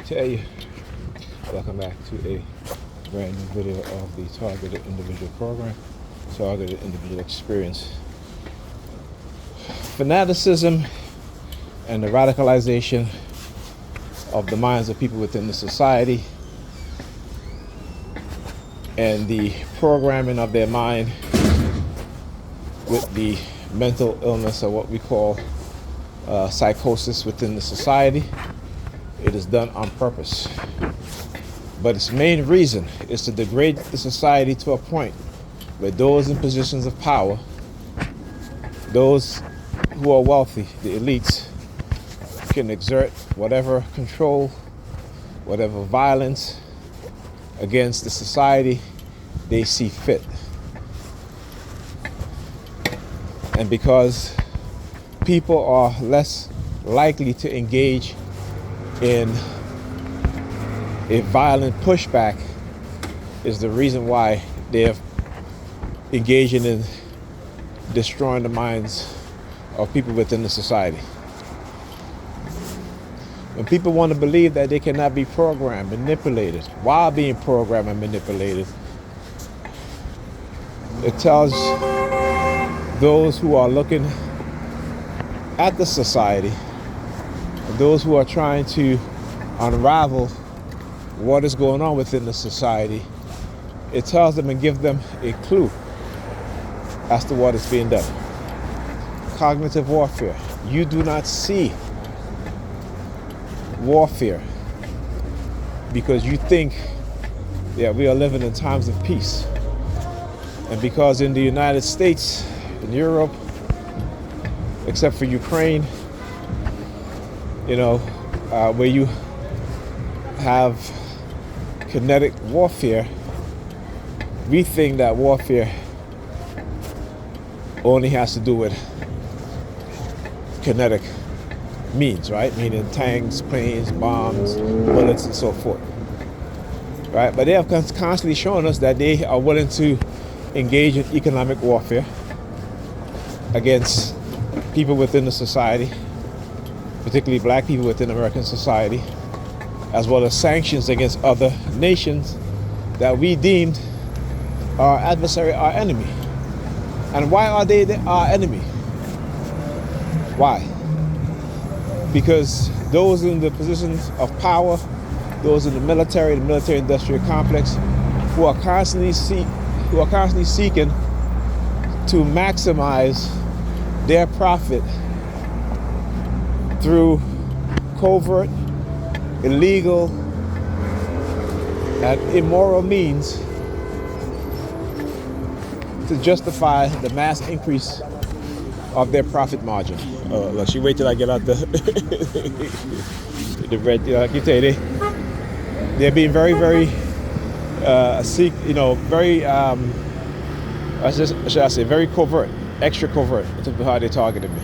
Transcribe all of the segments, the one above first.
tell you, welcome back to a brand new video of the Targeted Individual Program, Targeted Individual Experience. Fanaticism and the radicalization of the minds of people within the society and the programming of their mind with the mental illness or what we call psychosis within the society. It is done on purpose. But its main reason is to degrade the society to a point where those in positions of power, those who are wealthy, the elites, can exert whatever control, whatever violence against the society they see fit. And because people are less likely to engage in a violent pushback is the reason why they're engaging in destroying the minds of people within the society. When people want to believe that they cannot be programmed, manipulated, while being programmed and manipulated, it tells those who are looking at the society, those who are trying to unravel what is going on within the society, it tells them and gives them a clue as to what is being done. Cognitive warfare. You do not see warfare because you think that we are living in times of peace. And because in the United States, in Europe, except for Ukraine, where you have kinetic warfare, we think that warfare only has to do with kinetic means, right? Meaning tanks, planes, bombs, bullets, and so forth, right? But they have constantly shown us that they are willing to engage in economic warfare against people within the society, particularly black people within American society, as well as sanctions against other nations that we deemed our adversary, our enemy. And why are they our enemy? Why? Because those in the positions of power, those in the military-industrial complex, who are constantly seeking to maximize their profit through covert, illegal, and immoral means to justify the mass increase of their profit margin. Look, she wait till I get out the red. I can tell you, they're being very, very very covert, extra covert in terms of how they targeted me,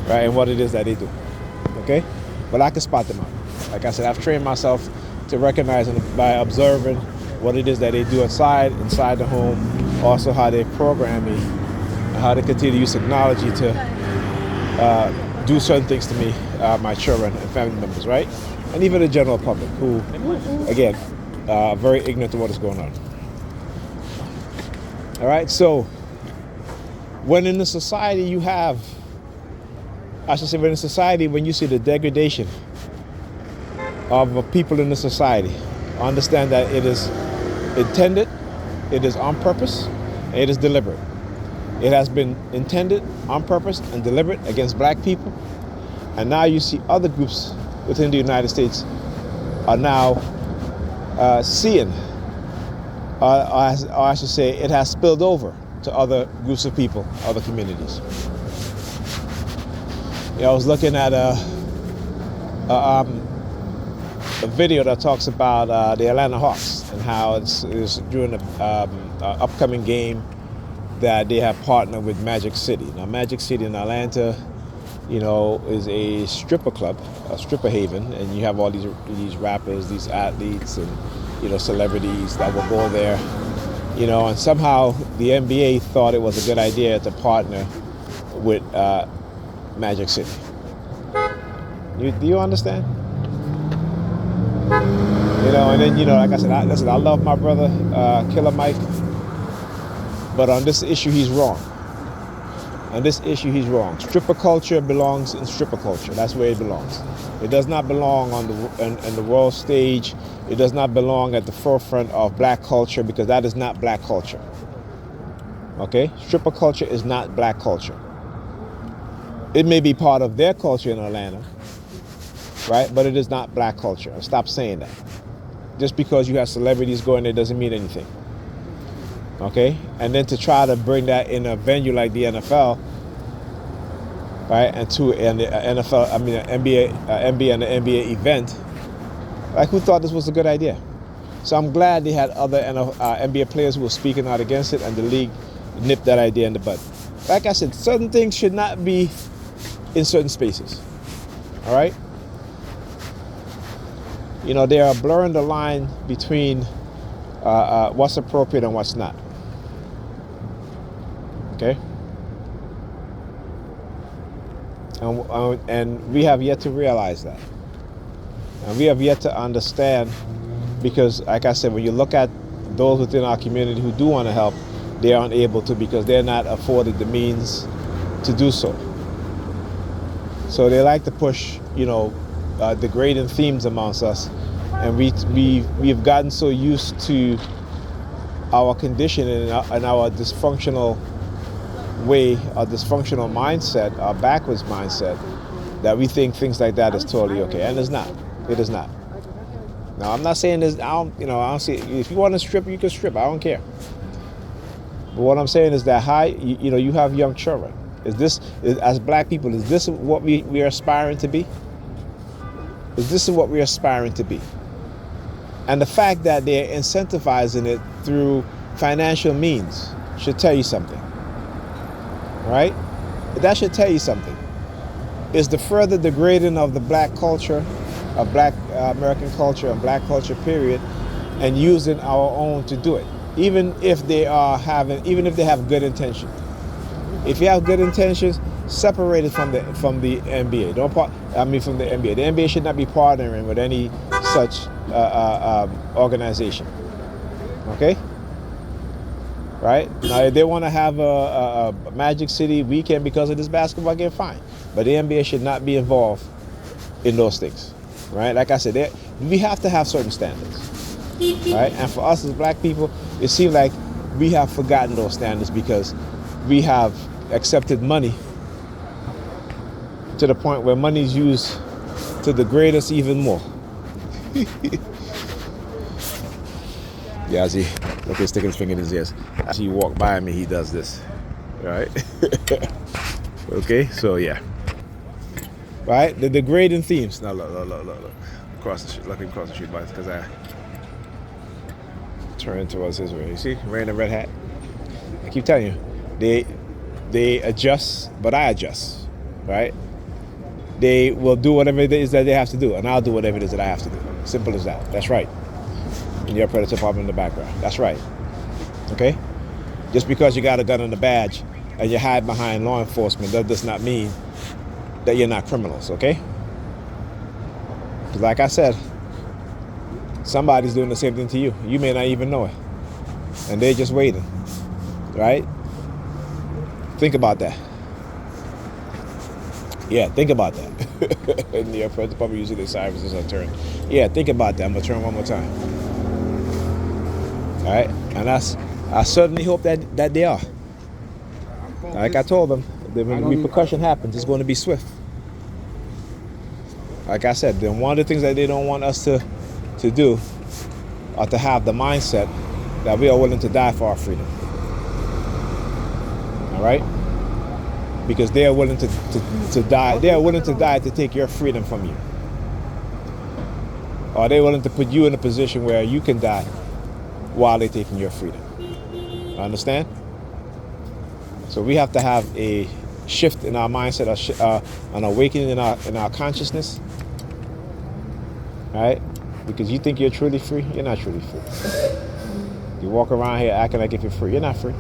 right, and what it is that they do. Okay, but I can spot them out. Like I said, I've trained myself to recognize them by observing what it is that they do inside the home, also how they program me, and how they continue to use technology to do certain things to me, my children and family members, right? And even the general public who, again, are very ignorant to what is going on. All right, so when in the society when you see the degradation of people in the society, understand that it is intended, it is on purpose, and it is deliberate. It has been intended, on purpose, and deliberate against black people. And now you see other groups within the United States are now seeing, or I should say, it has spilled over to other groups of people, other communities. I was looking at a video that talks about the Atlanta Hawks and how it's during the upcoming game that they have partnered with Magic City. Now, Magic City in Atlanta, is a stripper club, a stripper haven, and you have all these rappers, these athletes, and celebrities that will go there. And somehow the NBA thought it was a good idea to partner with Magic City. Do you understand? And then, like I said, I love my brother, Killer Mike, but on this issue, he's wrong. On this issue, he's wrong. Stripper culture belongs in stripper culture. That's where it belongs. It does not belong on the world stage. It does not belong at the forefront of black culture, because that is not black culture. Okay? Stripper culture is not black culture. It may be part of their culture in Atlanta, right? But it is not black culture. Stop saying that. Just because you have celebrities going there doesn't mean anything. Okay? And then to try to bring that in a venue like the NFL, right? And to an NFL, an NBA and an NBA event, like, who thought this was a good idea? So I'm glad they had other NBA players who were speaking out against it, and the league nipped that idea in the bud. Like I said, certain things should not be in certain spaces. All right? They are blurring the line between what's appropriate and what's not. Okay? And we have yet to realize that. And we have yet to understand, because, like I said, when you look at those within our community who do want to help, they aren't able to, because they're not afforded the means to do so. So they like to push, degrading themes amongst us, and we've gotten so used to our conditioning and our dysfunctional way, our dysfunctional mindset, our backwards mindset, that we think things like that is totally okay, and it's not. It is not. Now, I'm not saying this. I don't see. If you want to strip, you can strip. I don't care. But what I'm saying is that you have young children. As black people, is this what we are aspiring to be? Is this what we're aspiring to be? And the fact that they're incentivizing it through financial means should tell you something. Right? That should tell you something. It's the further degrading of the black culture, of black American culture and black culture period, and using our own to do it. Even if they have good intention. If you have good intentions, separate it from the NBA. From the NBA. The NBA should not be partnering with any such organization. Okay? Right? Now, if they want to have a Magic City weekend because of this basketball game, fine. But the NBA should not be involved in those things. Right? Like I said, we have to have certain standards. Right? And for us as black people, it seems like we have forgotten those standards, because we have accepted money to the point where money is used to degrade us even more. Yeah, I see. Look, he's sticking his finger in his ears. As he walk by me, he does this. Right? Okay, so yeah. Right? The degrading themes. Now look. Looking across the street, because I turn towards his way. You see? Wearing a red hat. I keep telling you, they adjust, but I adjust. Right? They will do whatever it is that they have to do, and I'll do whatever it is that I have to do. Simple as that. That's right. And your predator problem in the background. That's right. Okay? Just because you got a gun and a badge and you hide behind law enforcement, that does not mean that you're not criminals, okay? Because like I said, somebody's doing the same thing to you. You may not even know it. And they're just waiting. Right? Think about that. Yeah, think about that. And your predator problem usually the sirens is a turn. Yeah, think about that. I'm going to turn one more time. All right, and I certainly hope that they are. Like I told them, when the repercussion happens, it's going to be swift. Like I said, then one of the things that they don't want us to do are to have the mindset that we are willing to die for our freedom. All right, because they are willing to die. They are willing to die to take your freedom from you. Or they're willing to put you in a position where you can die while they're taking your freedom. Understand? So we have to have a shift in our mindset, an awakening in our consciousness. All right? Because you think you're truly free, you're not truly free. You walk around here acting like if you're free, you're not free.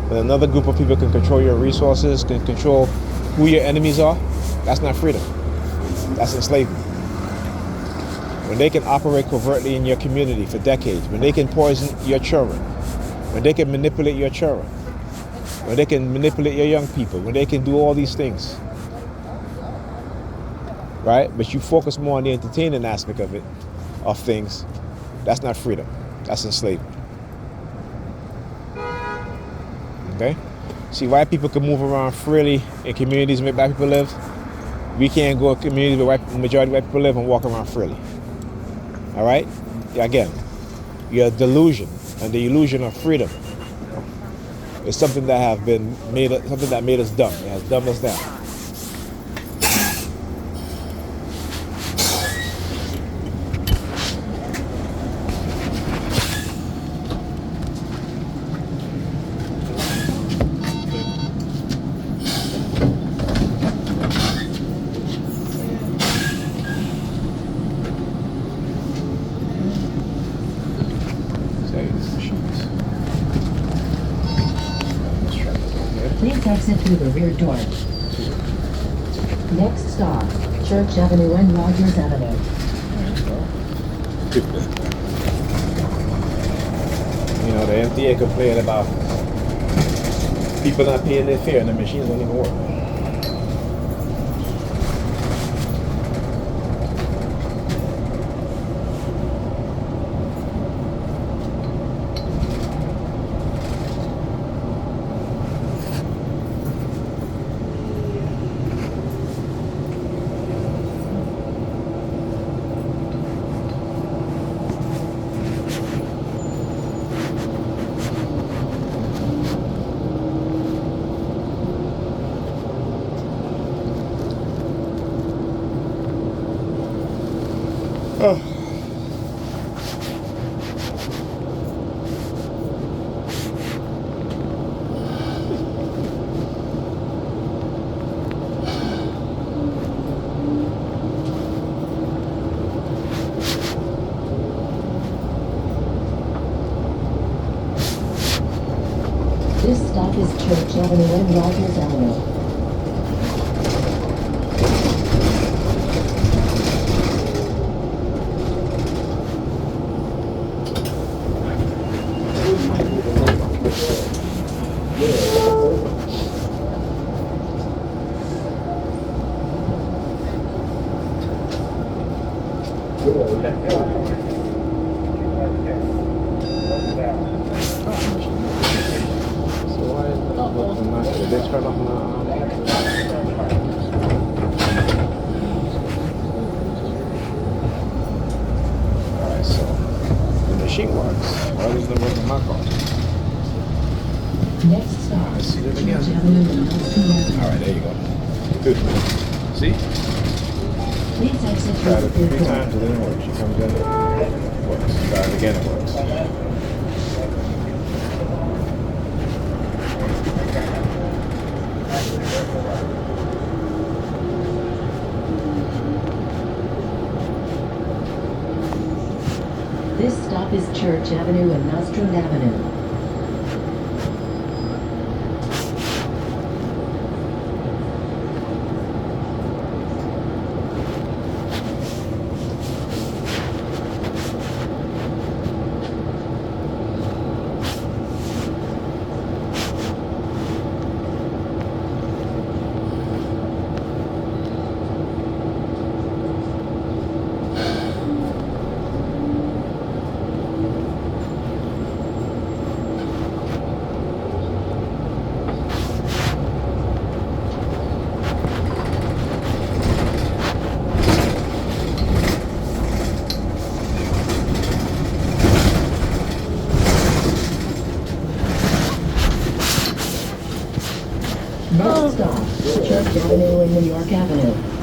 When another group of people can control your resources, can control who your enemies are, that's not freedom. That's enslavement. when they can operate covertly in your community for decades, when they can poison your children, when they can manipulate your children, when they can manipulate your young people, when they can do all these things, right? But you focus more on the entertaining aspect of things. That's not freedom. That's enslavement. Okay? See, white people can move around freely in communities where black people live. We can't go to communities where the majority of white people live and walk around freely. All right? Again, your delusion and the illusion of freedom is something that made us dumb. It has dumbed us down. Please exit through the rear door. Next stop, Church Avenue and Rogers Avenue. You know, the MTA complained about people not paying their fare and the machines don't even work. This stop is Church Avenue and Rogers Avenue. Next stop, see that Church again. Avenue. All right, there you go. Good. See? Please exit Tried through it the rear 3 door. times, it didn't work. She comes in, it works. Try it again, it works. This stop is Church Avenue and Nostrand Avenue. Next stop, Church Avenue and New York Avenue.